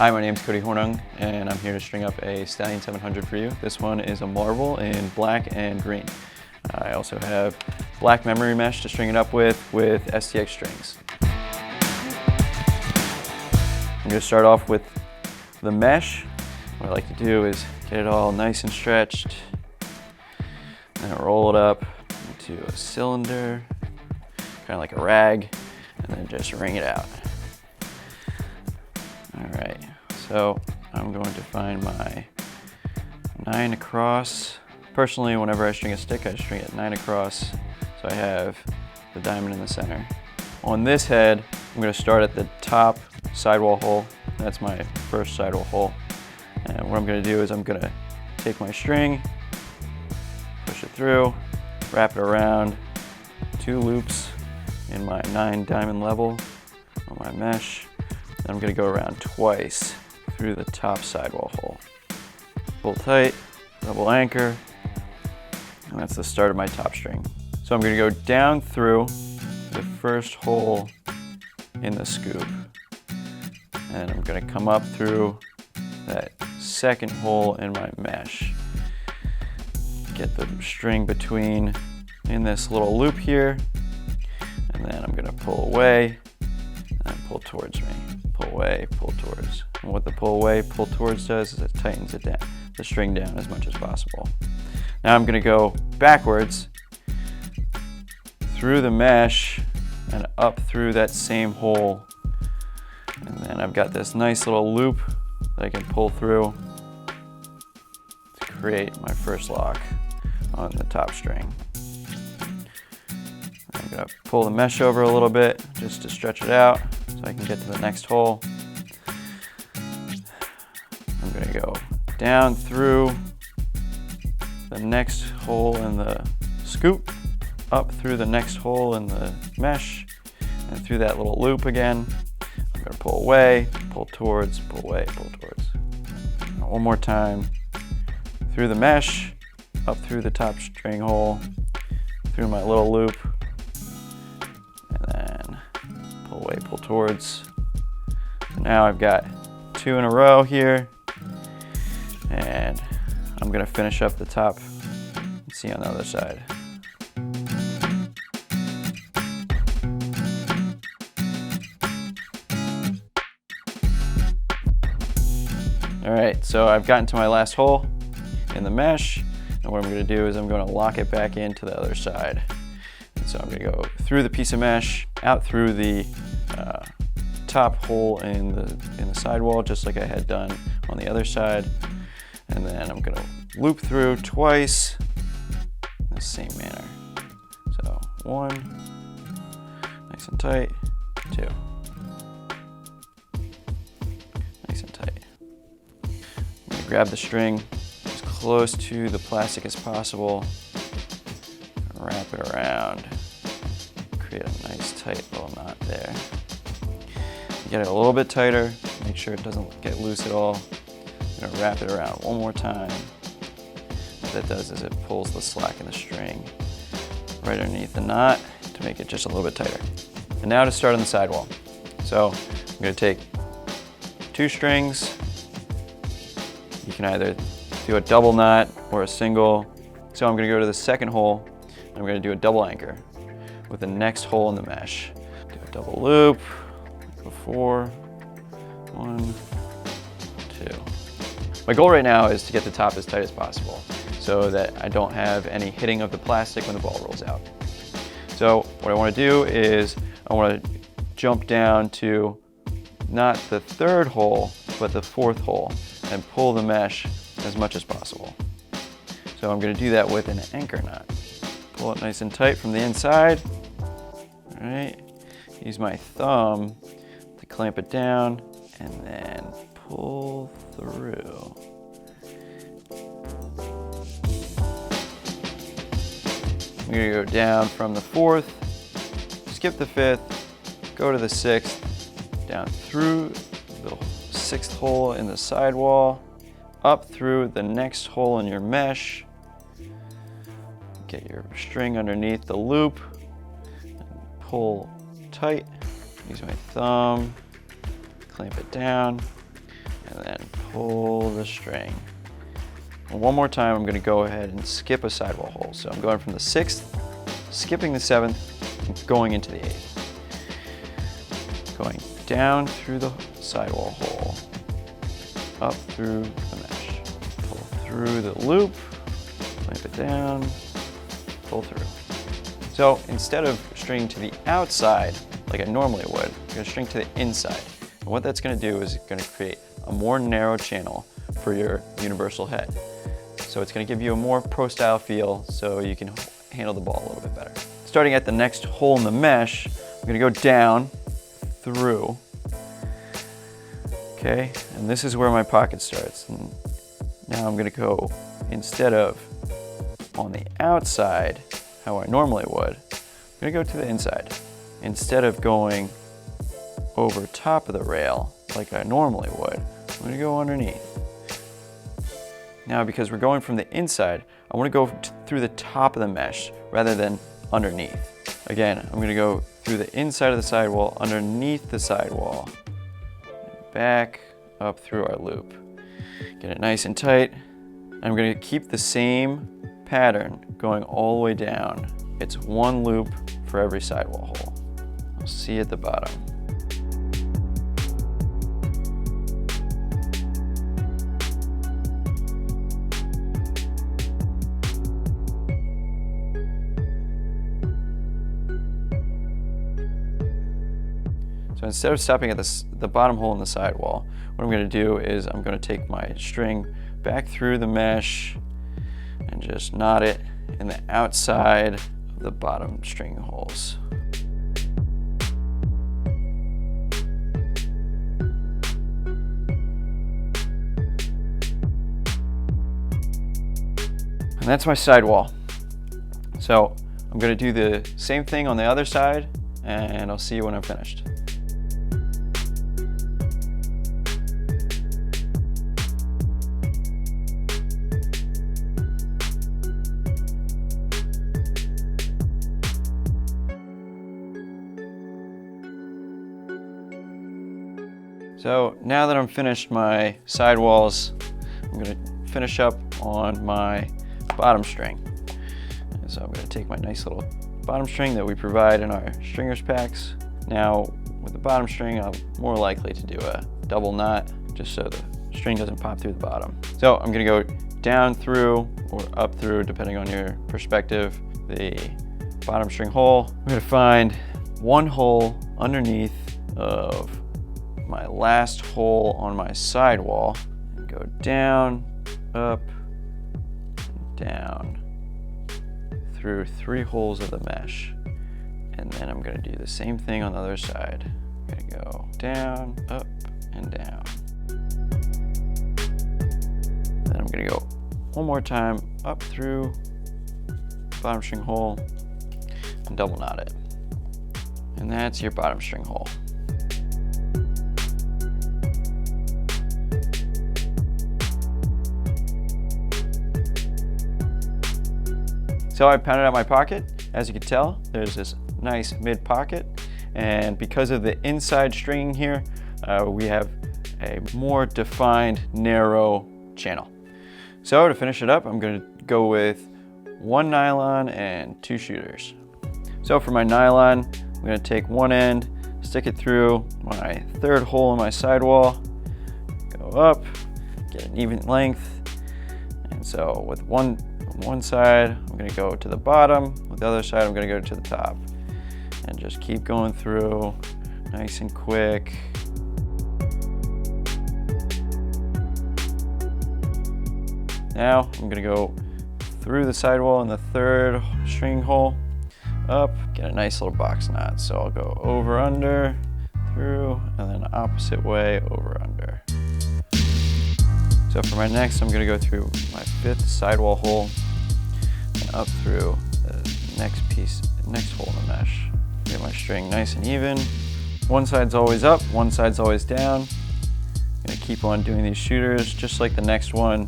Hi, my name's Cody Hornung, and I'm here to string up a Stallion 700 for you. This one is a marble in black and green. I also have black memory mesh to string it up with STX strings. I'm going to start off with the mesh. What I like to do is get it all nice and stretched, and then roll it up into a cylinder, kind of like a rag, and then just wring it out. All right, so I'm going to find my 9 across. Personally, whenever I string a stick, I string it 9 across, so I have the diamond in the center. On this head, I'm going to start at the top sidewall hole. That's my first sidewall hole. And what I'm going to do is I'm going to take my string, push it through, wrap it around 2 loops in my 9 diamond level on my mesh. Then I'm going to go around twice through the top sidewall hole. Pull tight, double anchor, and that's the start of my top string. So I'm going to go down through the first hole in the scoop, and I'm going to come up through that second hole in my mesh. Get the string between in this little loop here, and then I'm going to pull away and pull towards me. Pull away, pull towards. And what the pull away, pull towards does is it tightens it down, the string down as much as possible. Now I'm going to go backwards through the mesh and up through that same hole. And then I've got this nice little loop that I can pull through to create my first lock on the top string. I'm going to pull the mesh over a little bit just to stretch it out so I can get to the next hole. I'm going to go down through the next hole in the scoop, up through the next hole in the mesh, and through that little loop again. I'm going to pull away, pull towards, pull away, pull towards. Now, one more time. Through the mesh, up through the top string hole, through my little loop, and then pull away, pull towards. So now I've got 2 in a row here, and I'm going to finish up the top and see on the other side. All right, so I've gotten to my last hole in the mesh, and what I'm going to do is I'm going to lock it back into the other side. And so I'm going to go through the piece of mesh, out through the top hole in the sidewall, just like I had done on the other side, and then I'm going to loop through twice in the same manner. So 1, nice and tight, 2, nice and tight. Grab the string as close to the plastic as possible, wrap it around, create a nice tight little knot there. Get it a little bit tighter, make sure it doesn't get loose at all. I'm going to wrap it around one more time. What that does is it pulls the slack in the string right underneath the knot to make it just a little bit tighter. And now to start on the sidewall. So I'm going to take 2 strings. You can either do a double knot or a single. So I'm going to go to the second hole, and I'm going to do a double anchor with the next hole in the mesh. Do a double loop, like before, 1, 2. My goal right now is to get the top as tight as possible so that I don't have any hitting of the plastic when the ball rolls out. So what I want to do is I want to jump down to not the 3rd hole, but the 4th hole, and pull the mesh as much as possible. So I'm going to do that with an anchor knot. Pull it nice and tight from the inside. All right. Use my thumb to clamp it down and then pull through. I'm going to go down from the 4th, skip the 5th, go to the 6th, down through the 6th hole in the sidewall, up through the next hole in your mesh. Get your string underneath the loop, and pull tight. Use my thumb, clamp it down, and then pull the string. And one more time, I'm going to go ahead and skip a sidewall hole. So I'm going from the 6th, skipping the 7th, and going into the 8th. Going down through the sidewall hole, up through the mesh, pull through the loop, clamp it down, pull through. So instead of stringing to the outside like I normally would, I'm going to string to the inside. And what that's going to do is it's going to create a more narrow channel for your universal head. So it's going to give you a more pro style feel so you can handle the ball a little bit better. Starting at the next hole in the mesh, I'm going to go down through. Okay, and this is where my pocket starts. And now I'm going to go, instead of on the outside, how I normally would, I'm going to go to the inside. Instead of going over top of the rail like I normally would, I'm going to go underneath. Now, because we're going from the inside, I want to go through the top of the mesh rather than underneath. Again, I'm going to go through the inside of the sidewall, underneath the sidewall, back up through our loop. Get it nice and tight. I'm going to keep the same pattern going all the way down. It's one loop for every sidewall hole. I'll see you at the bottom. So instead of stopping at the bottom hole in the sidewall, what I'm going to do is I'm going to take my string back through the mesh and just knot it in the outside of the bottom string holes. And that's my sidewall. So I'm going to do the same thing on the other side, and I'll see you when I'm finished. So now that I'm finished my sidewalls, I'm going to finish up on my bottom string. And so I'm going to take my nice little bottom string that we provide in our stringers packs. Now with the bottom string, I'm more likely to do a double knot just so the string doesn't pop through the bottom. So I'm going to go down through or up through, depending on your perspective, the bottom string hole. I'm going to find one hole underneath of my last hole on my sidewall, and go down, up, and down through 3 holes of the mesh. And then I'm going to do the same thing on the other side. I'm going to go down, up, and down. Then I'm going to go one more time up through bottom string hole and double knot it. And that's your bottom string hole. So I pounded out my pocket. As you can tell, there's this nice mid pocket, and because of the inside stringing here, we have a more defined, narrow channel. So to finish it up, I'm going to go with 1 nylon and 2 shooters. So for my nylon, I'm going to take one end, stick it through my 3rd hole in my sidewall, go up, get an even length, and so with one side, I'm going to go to the bottom. With the other side, I'm going to go to the top. And just keep going through, nice and quick. Now, I'm going to go through the sidewall in the 3rd string hole, up, get a nice little box knot. So I'll go over, under, through, and then opposite way, over, under. So for my next, I'm going to go through my 5th sidewall hole and up through the next hole in the mesh. Get my string nice and even. One side's always up, one side's always down. I'm going to keep on doing these shooters just like the next one,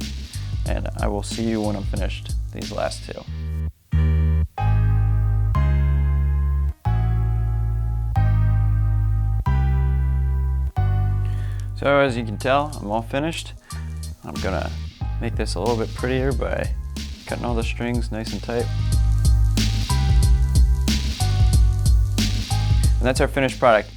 and I will see you when I'm finished these last 2. So as you can tell, I'm all finished. I'm gonna make this a little bit prettier by cutting all the strings nice and tight. And that's our finished product.